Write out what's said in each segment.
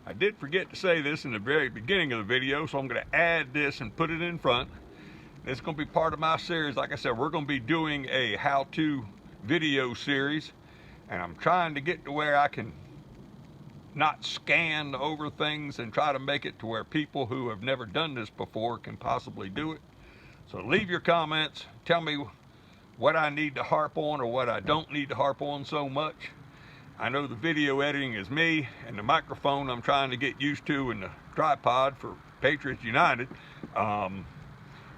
I did forget to say this in the very beginning of the video, so I'm going to add this and put it in front. It's going to be part of my series. Like I said, we're going to be doing a how-to video series, and I'm trying to get to where I can not scan over things and try to make it to where people who have never done this before can possibly do it. So leave your comments, tell me what I need to harp on or what I don't need to harp on so much. I know the video editing is me, and the microphone I'm trying to get used to, and the tripod for Patriots United.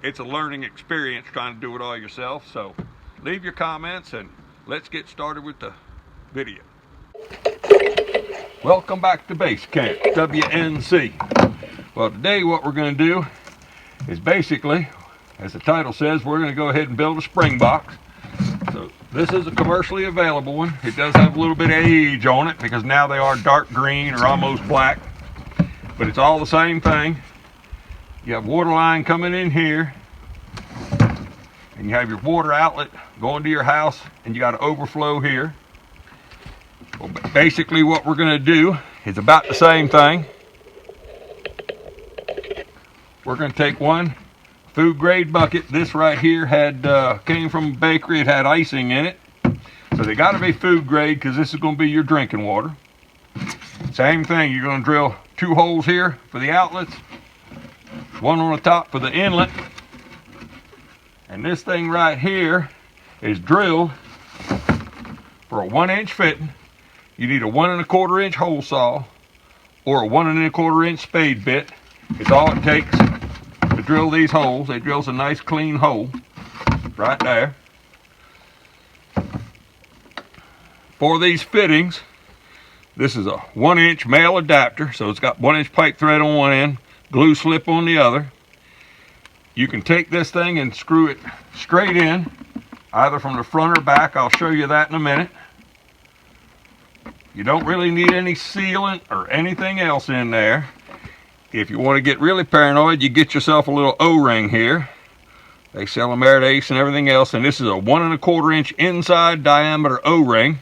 It's a learning experience trying to do it all yourself. So leave your comments and let's get started with the video. Welcome back to Base Camp, WNC. Well, today what we're going to do is basically, as the title says, we're going to go ahead and build a spring box. So this is a commercially available one. It does have a little bit of age on it because now they are dark green or almost black, but it's all the same thing. You have water line coming in here, and you have your water outlet going to your house, and you got an overflow here. Well, basically what we're going to do is about the same thing. We're going to take one food grade bucket. This right here came from a bakery. It had icing in it, so they got to be food grade because this is going to be your drinking water. Same thing, you're going to drill 2 holes here for the outlets, 1 on the top for the inlet, and this thing right here is drilled for a 1-inch fitting. You need a 1 1/4 inch hole saw or a 1 1/4 inch spade bit. It's all it takes to drill these holes. It drills a nice clean hole right there. For these fittings, this is a 1-inch male adapter, so it's got 1-inch pipe thread on one end, glue slip on the other. You can take this thing and screw it straight in, either from the front or back. I'll show you that in a minute. You don't really need any sealant or anything else in there. If you want to get really paranoid, you get yourself a little O-ring here. They sell them at Ace and everything else, and this is a 1 1/4 inch inside diameter O-ring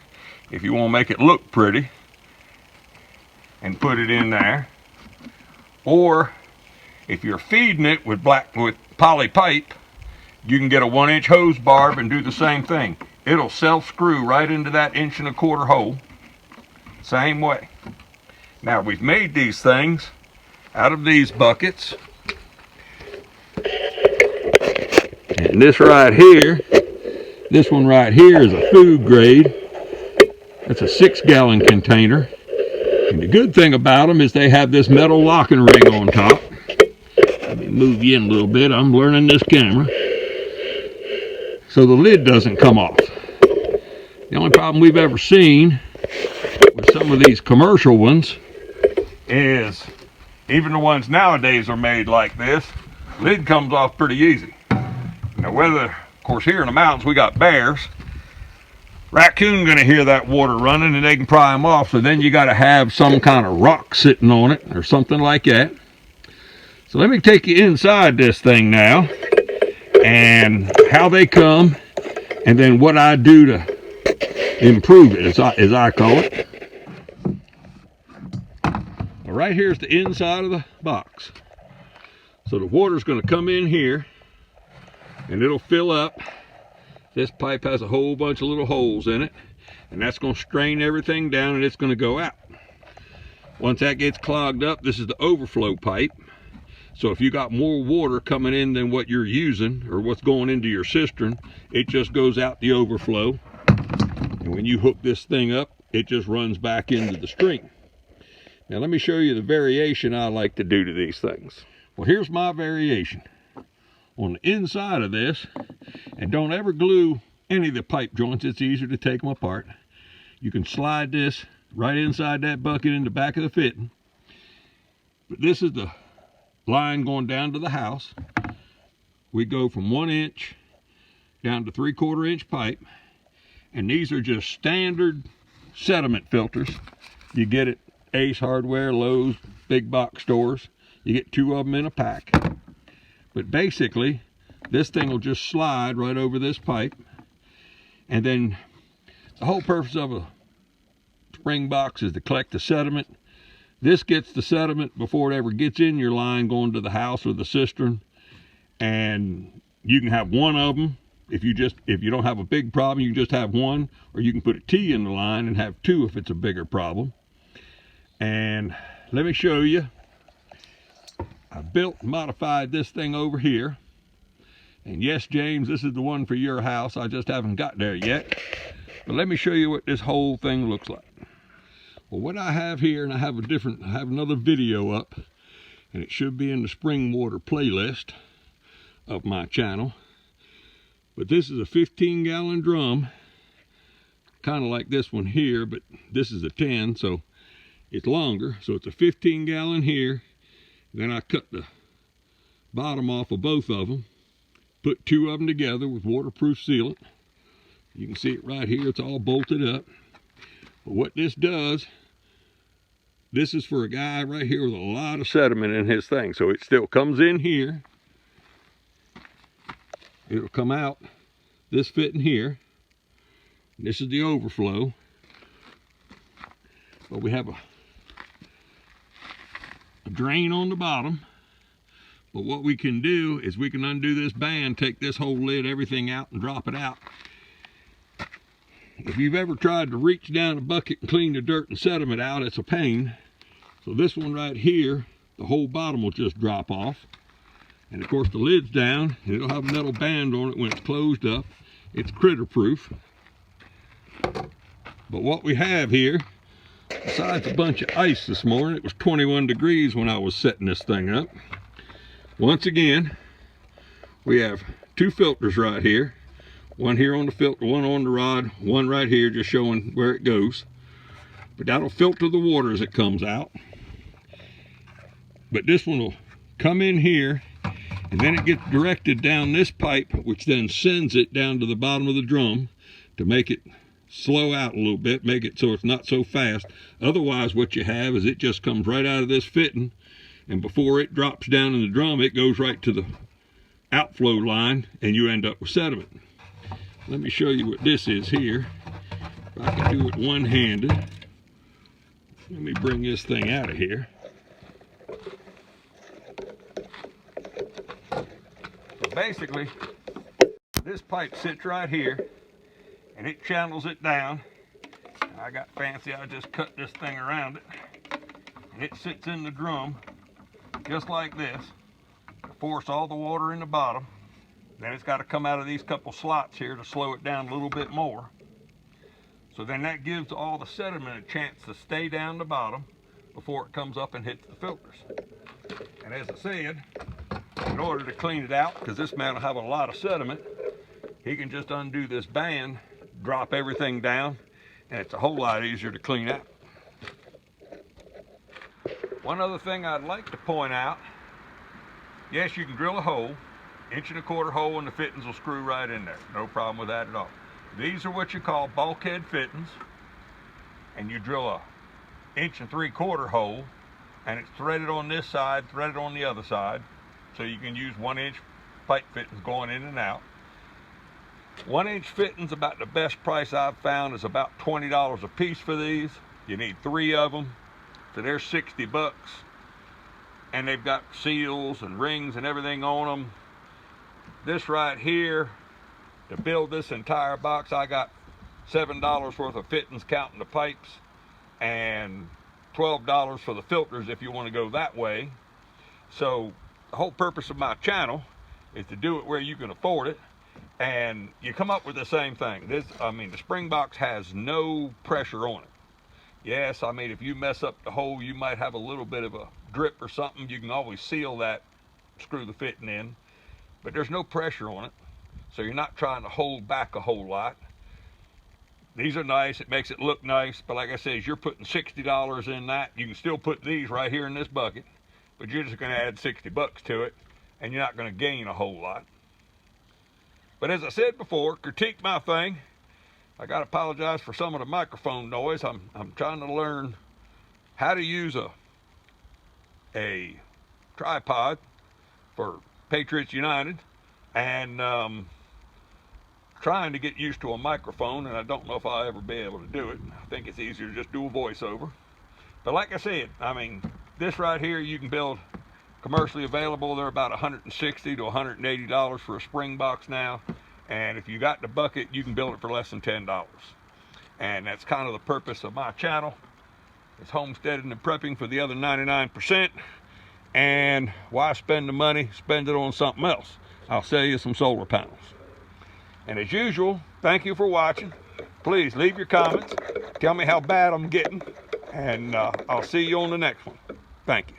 if you want to make it look pretty, and put it in there. Or if you're feeding it with poly pipe, you can get a 1-inch hose barb and do the same thing. It'll self-screw right into that 1 1/4 hole. Same way. Now we've made these things out of these buckets. And this right here, this one right here is a food grade. It's a 6-gallon container. And the good thing about them is they have this metal locking ring on top. Let me move you in a little bit. I'm learning this camera. So the lid doesn't come off. The only problem we've ever seen with some of these commercial ones is, even the ones nowadays are made like this, lid comes off pretty easy. Now whether, of course here in the mountains we got bears, raccoon gonna hear that water running and they can pry them off, so then you got to have some kind of rock sitting on it or something like that. So let me take you inside this thing now and how they come, and then what I do to improve it, as I call it. Now right here's the inside of the box. So the water's going to come in here and it'll fill up. This pipe has a whole bunch of little holes in it, and that's going to strain everything down and it's going to go out. Once that gets clogged up, this is the overflow pipe. So if you got more water coming in than what you're using or what's going into your cistern, it just goes out the overflow. And when you hook this thing up, it just runs back into the stream. Now let me show you the variation I like to do to these things. Well, here's my variation. On the inside of this, and don't ever glue any of the pipe joints, it's easier to take them apart. You can slide this right inside that bucket in the back of the fitting. But this is the line going down to the house. We go from 1 inch down to 3/4 inch pipe, and these are just standard sediment filters. You get it Ace Hardware, Lowe's, big box stores. You get 2 of them in a pack. But basically, this thing will just slide right over this pipe. And then the whole purpose of a spring box is to collect the sediment This gets the sediment before it ever gets in your line going to the house or the cistern. And you can have one of them. If you don't have a big problem, you can just have one, or you can put a T in the line and have two if it's a bigger problem. And let me show you. I built and modified this thing over here. And yes, James, this is the one for your house. I just haven't got there yet. But let me show you what this whole thing looks like. Well, what I have here, and I have another video up, and it should be in the spring water playlist of my channel. But this is a 15-gallon drum, kind of like this one here, but this is a 10, so it's longer. So it's a 15-gallon here. Then I cut the bottom off of both of them, put two of them together with waterproof sealant. You can see it right here, it's all bolted up. But what this does, this is for a guy right here with a lot of sediment in his thing. So it still comes in here. It'll come out this fitting here. This is the overflow. But we have a drain on the bottom. But what we can do is we can undo this band, take this whole lid, everything out, and drop it out. If you've ever tried to reach down a bucket and clean the dirt and sediment out, it's a pain. So this one right here, the whole bottom will just drop off. And of course the lid's down, and it'll have a metal band on it when it's closed up. It's critter proof. But what we have here, besides a bunch of ice this morning, it was 21 degrees when I was setting this thing up. Once again, we have two filters right here. One here on the filter, one on the rod, one right here just showing where it goes. But that'll filter the water as it comes out. But this one will come in here, and then it gets directed down this pipe, which then sends it down to the bottom of the drum to make it slow out a little bit, make it so it's not so fast. Otherwise, what you have is it just comes right out of this fitting, and before it drops down in the drum, it goes right to the outflow line, and you end up with sediment. Let me show you what this is here. If I can do it one-handed. Let me bring this thing out of here. So basically, this pipe sits right here, and it channels it down. I got fancy, I just cut this thing around it. And it sits in the drum, just like this, to force all the water in the bottom. Then it's got to come out of these couple slots here to slow it down a little bit more. So then that gives all the sediment a chance to stay down the bottom before it comes up and hits the filters. And as I said, in order to clean it out, because this man will have a lot of sediment, he can just undo this band, drop everything down, and it's a whole lot easier to clean out. One other thing I'd like to point out, yes, you can drill a hole, 1.25 inch hole, and the fittings will screw right in there. No problem with that at all. These are what you call bulkhead fittings, and you drill a 1.75 inch hole, and it's threaded on this side, threaded on the other side, so you can use 1-inch pipe fittings going in and out. 1-inch fittings, about the best price I've found, is about $20 a piece for these. You need 3 of them, so they're 60 bucks, and they've got seals and rings and everything on them. This right here, to build this entire box, I got $7 worth of fittings counting the pipes, and $12 for the filters if you want to go that way. So the whole purpose of my channel is to do it where you can afford it, and you come up with the same thing. The Springbox has no pressure on it. Yes, I mean, if you mess up the hole, you might have a little bit of a drip or something. You can always seal that, screw the fitting in, but there's no pressure on it, so you're not trying to hold back a whole lot. These are nice, it makes it look nice, but like I said, you're putting $60 in that. You can still put these right here in this bucket, but you're just gonna add 60 bucks to it, and you're not gonna gain a whole lot. But as I said before, critique my thing. I gotta apologize for some of the microphone noise. I'm trying to learn how to use a tripod for Patriots United, and trying to get used to a microphone, and I don't know if I'll ever be able to do it. I think it's easier to just do a voiceover. But like I said, I mean, this right here you can build commercially available. They're about $160 to $180 for a spring box now. And if you got the bucket, you can build it for less than $10. And that's kind of the purpose of my channel. It's homesteading and prepping for the other 99%. And why spend the money? Spend it on something else. I'll sell you some solar panels. And as usual, thank you for watching. Please leave your comments. Tell me how bad I'm getting. And I'll see you on the next one. Thank you.